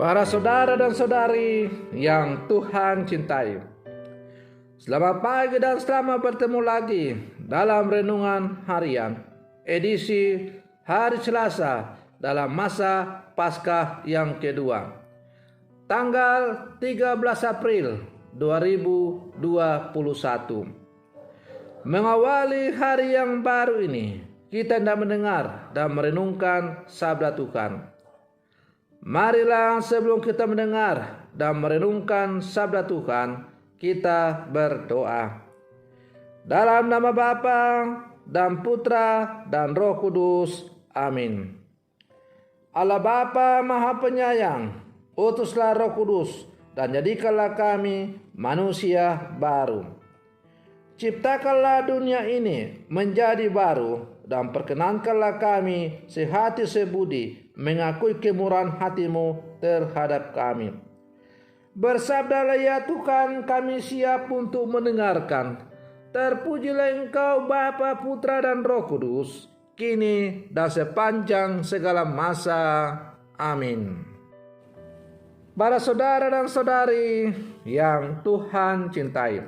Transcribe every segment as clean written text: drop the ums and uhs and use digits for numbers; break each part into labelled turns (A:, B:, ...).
A: Para saudara dan saudari yang Tuhan cintai, selamat pagi dan selamat bertemu lagi dalam Renungan Harian edisi hari Selasa dalam masa Paskah yang kedua, tanggal 13 April 2021. Mengawali hari yang baru ini, kita hendak mendengar dan merenungkan sabda Tuhan. Marilah sebelum kita mendengar dan merenungkan sabda Tuhan, kita berdoa. Dalam nama Bapa dan Putra dan Roh Kudus. Amin. Allah Bapa Maha Penyayang, utuslah Roh Kudus dan jadikanlah kami manusia baru. Ciptakanlah dunia ini menjadi baru dan perkenankanlah kami sehati sebudi mengakui kemurahan hati-Mu terhadap kami. Bersabdalah ya Tuhan, kami siap untuk mendengarkan. Terpujilah Engkau Bapa, Putra dan Roh Kudus, kini dan sepanjang segala masa. Amin. Para saudara dan saudari yang Tuhan cintai,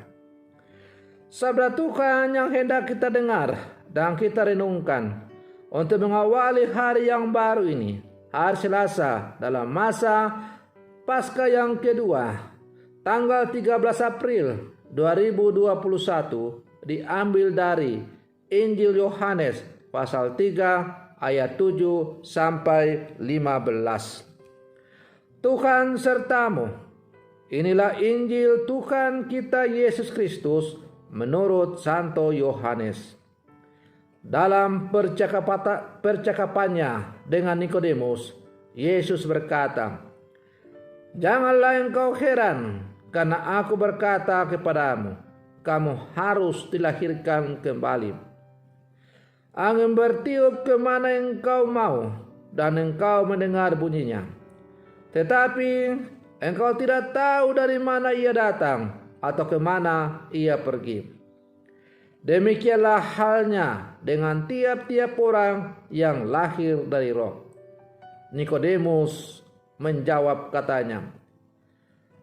A: sabda Tuhan yang hendak kita dengar dan kita renungkan untuk mengawali hari yang baru ini, hari Selasa dalam masa Paskah yang kedua, tanggal 13 April 2021, diambil dari Injil Yohanes pasal 3 ayat 7 sampai 15. Tuhan sertamu. Inilah Injil Tuhan kita Yesus Kristus menurut Santo Yohanes. Dalam percakapannya dengan Nikodemus, Yesus berkata, "Janganlah engkau heran, karena aku berkata kepadamu, kamu harus dilahirkan kembali. Angin bertiup kemana engkau mau, dan engkau mendengar bunyinya. Tetapi engkau tidak tahu dari mana ia datang, atau kemana ia pergi. Demikianlah halnya dengan tiap-tiap orang yang lahir dari Roh." Nikodemus menjawab katanya,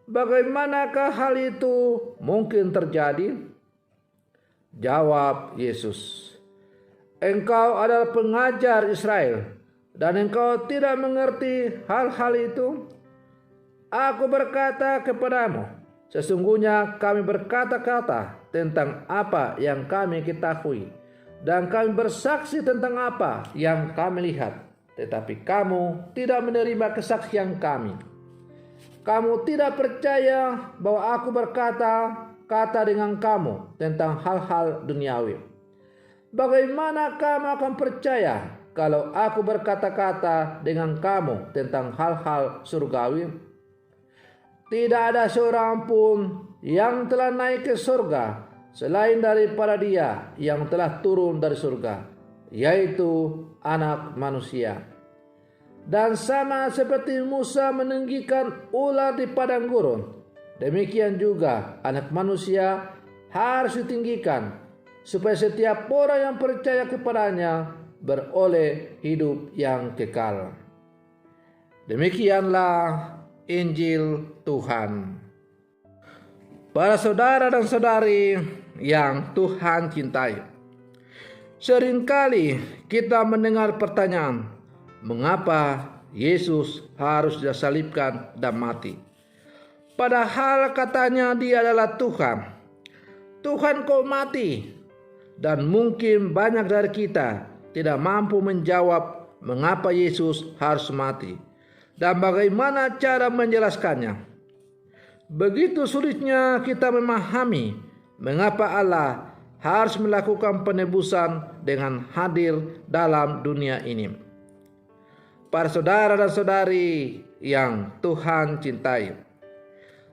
A: "Bagaimanakah hal itu mungkin terjadi?" Jawab Yesus, "Engkau adalah pengajar Israel, dan engkau tidak mengerti hal-hal itu? Aku berkata kepadamu, sesungguhnya kami berkata-kata tentang apa yang kami ketahui, dan kami bersaksi tentang apa yang kami lihat. Tetapi kamu tidak menerima kesaksian kami. Kamu tidak percaya bahwa aku berkata-kata dengan kamu tentang hal-hal duniawi. Bagaimana kamu akan percaya kalau aku berkata-kata dengan kamu tentang hal-hal surgawi? Tidak ada seorang pun yang telah naik ke surga selain daripada Dia yang telah turun dari surga, yaitu Anak Manusia. Dan sama seperti Musa meninggikan ular di padang gurun, demikian juga Anak Manusia harus ditinggikan, supaya setiap orang yang percaya kepadanya beroleh hidup yang kekal." Demikianlah Injil Tuhan. Para saudara dan saudari yang Tuhan cintai, seringkali kita mendengar pertanyaan, mengapa Yesus harus disalibkan dan mati? Padahal katanya Dia adalah Tuhan. Tuhan kok mati? Dan mungkin banyak dari kita tidak mampu menjawab mengapa Yesus harus mati dan bagaimana cara menjelaskannya. Begitu sulitnya kita memahami mengapa Allah harus melakukan penebusan dengan hadir dalam dunia ini. Para saudara dan saudari yang Tuhan cintai,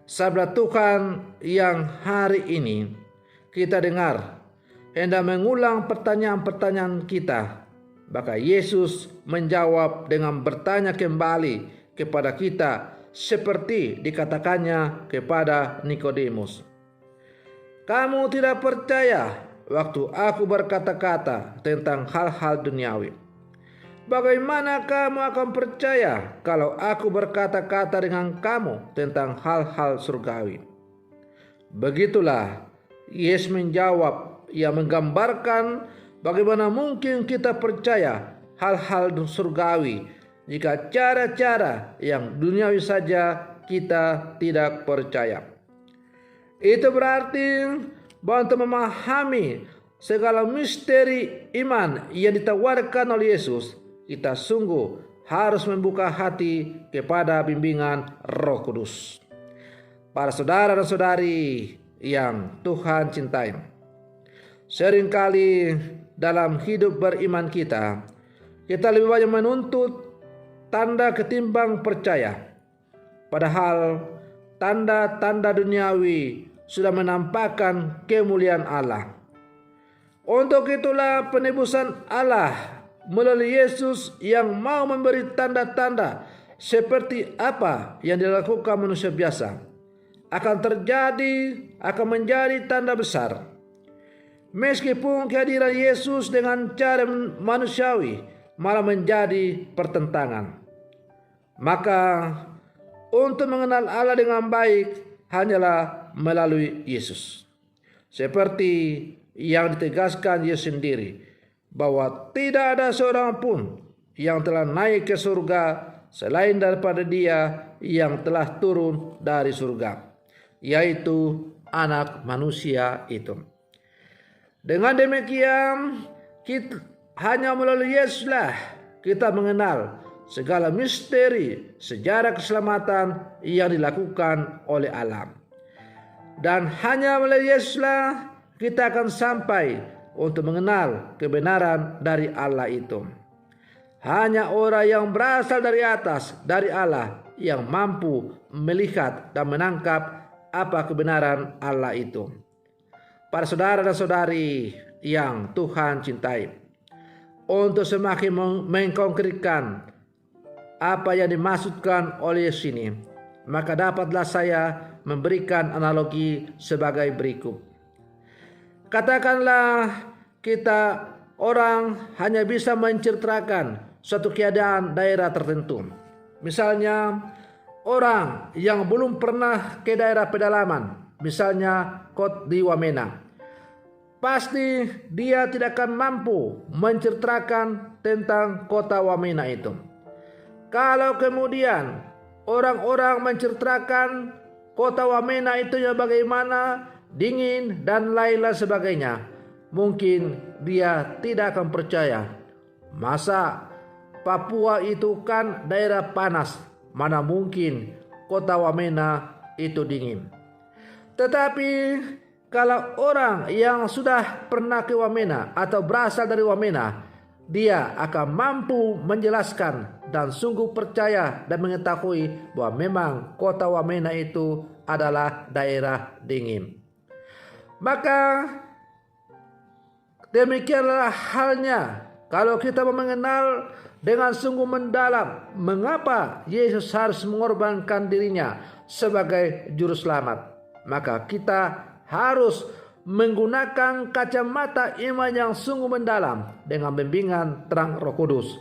A: sabda Tuhan yang hari ini kita dengar hendak mengulang pertanyaan-pertanyaan kita. Maka Yesus menjawab dengan bertanya kembali kepada kita seperti dikatakannya kepada Nikodemus. "Kamu tidak percaya waktu aku berkata-kata tentang hal-hal duniawi. bagaimana kamu akan percaya kalau aku berkata-kata dengan kamu tentang hal-hal surgawi? Begitulah Yesus menjawab, ia menggambarkan bagaimana mungkin kita percaya hal-hal surgawi jika cara-cara yang duniawi saja kita tidak percaya. Itu berarti bahwa untuk memahami segala misteri iman yang ditawarkan oleh Yesus, kita sungguh harus membuka hati kepada bimbingan Roh Kudus. Para saudara dan saudari yang Tuhan cintai, seringkali dalam hidup beriman kita lebih banyak menuntut tanda ketimbang percaya. Padahal tanda-tanda duniawi sudah menampakkan kemuliaan Allah. Untuk itulah penebusan Allah melalui Yesus yang mau memberi tanda-tanda seperti apa yang dilakukan manusia biasa akan menjadi tanda besar. Meskipun kehadiran Yesus dengan cara manusiawi malah menjadi pertentangan, maka untuk mengenal Allah dengan baik hanyalah melalui Yesus. Seperti yang ditegaskan Yesus sendiri, bahwa tidak ada seorang pun yang telah naik ke surga selain daripada Dia yang telah turun dari surga, yaitu Anak Manusia itu. Dengan demikian, hanya melalui Yesuslah kita mengenal segala misteri sejarah keselamatan yang dilakukan oleh Allah. Dan hanya melalui Yesuslah kita akan sampai untuk mengenal kebenaran dari Allah itu. Hanya orang yang berasal dari atas, dari Allah, yang mampu melihat dan menangkap apa kebenaran Allah itu. Para saudara dan saudari yang Tuhan cintai, untuk semakin mengkonkretkan apa yang dimaksudkan oleh sini, maka dapatlah saya memberikan analogi sebagai berikut. Katakanlah kita orang hanya bisa menceritakan suatu keadaan daerah tertentu. Misalnya orang yang belum pernah ke daerah pedalaman, misalnya Kot di Wamena, pasti dia tidak akan mampu menceritakan tentang kota Wamena itu. Kalau kemudian orang-orang menceritakan kota Wamena itu yang bagaimana, dingin dan lain-lain sebagainya, mungkin dia tidak akan percaya. Masa Papua itu kan daerah panas, mana mungkin kota Wamena itu dingin. Tetapi kalau orang yang sudah pernah ke Wamena atau berasal dari Wamena, dia akan mampu menjelaskan dan sungguh percaya dan mengetahui bahwa memang kota Wamena itu adalah daerah dingin. Maka demikianlah halnya kalau kita mengenal dengan sungguh mendalam mengapa Yesus harus mengorbankan dirinya sebagai juru selamat, maka kita harus menggunakan kacamata iman yang sungguh mendalam dengan bimbingan terang Roh Kudus.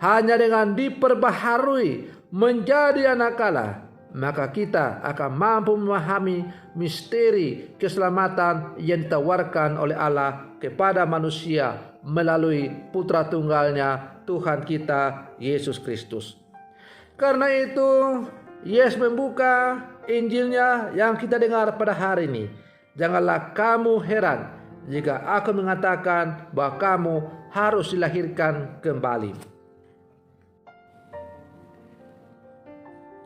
A: Hanya dengan diperbaharui menjadi anak Allah, maka kita akan mampu memahami misteri keselamatan yang ditawarkan oleh Allah kepada manusia melalui Putra Tunggalnya Tuhan kita Yesus Kristus. Karena itu Yesus membuka Injilnya yang kita dengar pada hari ini. Janganlah kamu heran jika aku mengatakan bahwa kamu harus dilahirkan kembali.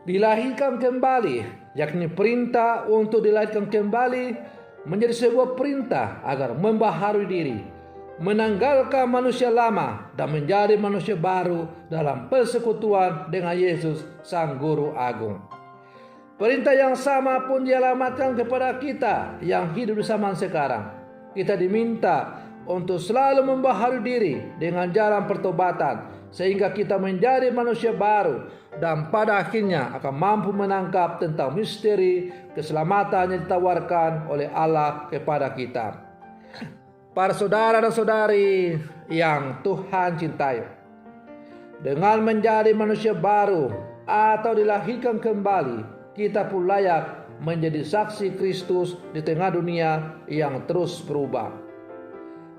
A: Dilahirkan kembali, yakni perintah untuk dilahirkan kembali, menjadi sebuah perintah agar membaharui diri, menanggalkan manusia lama dan menjadi manusia baru dalam persekutuan dengan Yesus Sang Guru Agung. Perintah yang sama pun dialamatkan kepada kita yang hidup di zaman sekarang. Kita diminta untuk selalu membaharui diri dengan jalan pertobatan, sehingga kita menjadi manusia baru dan pada akhirnya akan mampu menangkap tentang misteri keselamatan yang ditawarkan oleh Allah kepada kita. Para saudara dan saudari yang Tuhan cintai, Dengan menjadi manusia baru atau dilahirkan kembali, kita pun layak menjadi saksi Kristus di tengah dunia yang terus berubah.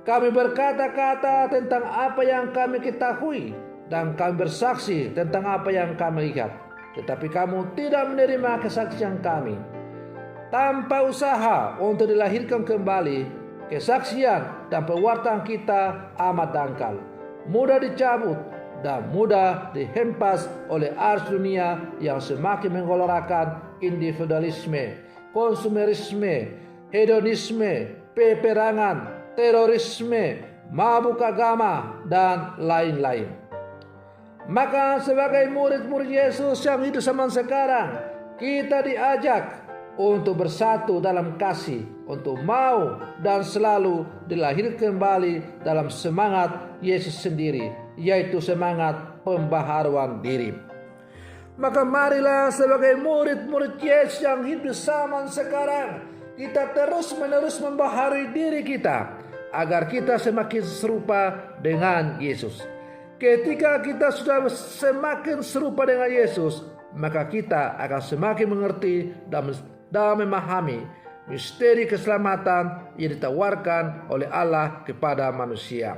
A: Kami berkata-kata tentang apa yang kami ketahui dan kami bersaksi tentang apa yang kami lihat, tetapi kamu tidak menerima kesaksian kami. Tanpa usaha untuk dilahirkan kembali, kesaksian dan pewartaan kita amat dangkal, mudah dicabut dan mudah dihempas oleh arus dunia yang semakin menggelarakan individualisme, konsumerisme, hedonisme, peperangan, terorisme, mabuk agama, dan lain-lain. Maka sebagai murid-murid Yesus yang hidup zaman sekarang, kita diajak untuk bersatu dalam kasih, untuk mau dan selalu dilahirkan kembali dalam semangat Yesus sendiri, yaitu semangat pembaharuan diri. Maka marilah sebagai murid-murid Yesus yang hidup zaman sekarang, kita terus-menerus membaharui diri kita agar kita semakin serupa dengan Yesus. Ketika kita sudah semakin serupa dengan Yesus, maka kita akan semakin mengerti dan memahami misteri keselamatan yang ditawarkan oleh Allah kepada manusia.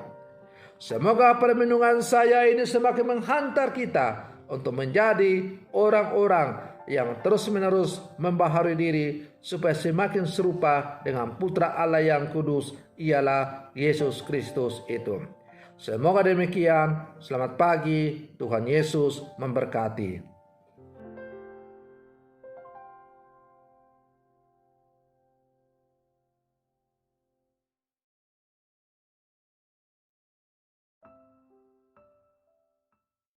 A: Semoga permenungan saya ini semakin menghantar kita untuk menjadi orang-orang yang terus-menerus membaharui diri supaya semakin serupa dengan Putra Allah yang kudus, ialah Yesus Kristus itu. Semoga demikian. Selamat pagi, Tuhan Yesus memberkati.